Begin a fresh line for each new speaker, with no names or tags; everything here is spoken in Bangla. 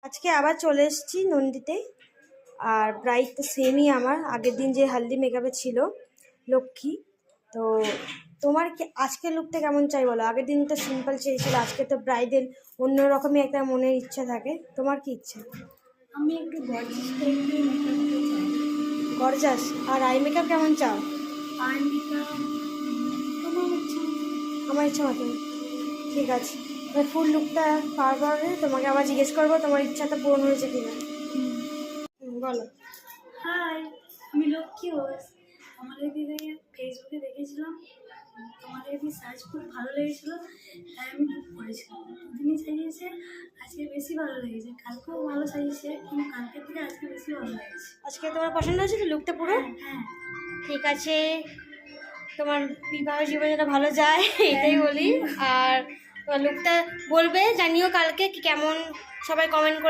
আজকে আবার চলে এসেছি নন্দীতে। আর ব্রাইড তো সেমই আমার আগের দিন যে হালদি মেকআপে ছিল লক্ষ্মী। তো তোমার কি আজকের লুকটা কেমন চাই বলো? আগের দিন তো সিম্পল চেয়েছিল, আজকে তো ব্রাইডের অন্যরকমই একটা মনের ইচ্ছা থাকে। তোমার কি ইচ্ছা?
আমি একটু গর্জিয়াস টাইপের মেকআপ করতে চাই।
গর্জাস। আর আই মেকআপ কেমন চাও?
আর মেকআপ তোমার ইচ্ছা।
আমার ইচ্ছা মতো। ঠিক আছে, ফুল লুকটা পাওয়ার পরে তোমাকে আবার জিজ্ঞেস করবো তোমার ইচ্ছাটা পূরণ হয়েছে কিনা। বলো।
হাই, আমি লক্ষ্মী ঘোষ। তোমাদের দিদি ফেসবুকে দেখেছিলাম, তোমাদের দিদি সার্চ খুব ভালো লেগেছিলো, তাই আমি বুক করেছিলাম। দুদিনই সাজিয়েছে, আজকে বেশি ভালো লেগেছে। কালকেও ভালো সাজিয়েছে, কিন্তু কালকের থেকে আজকে বেশি ভালো লেগেছে।
আজকে তোমার পছন্দ হয়েছে তো লুকটা পুরো?
হ্যাঁ।
ঠিক আছে, তোমার বিবাহ জীবন যেন ভালো যায় এটাই বলি। আর তোমার লুকটা বলবে, জানিও কালকে কেমন, সবাই কমেন্ট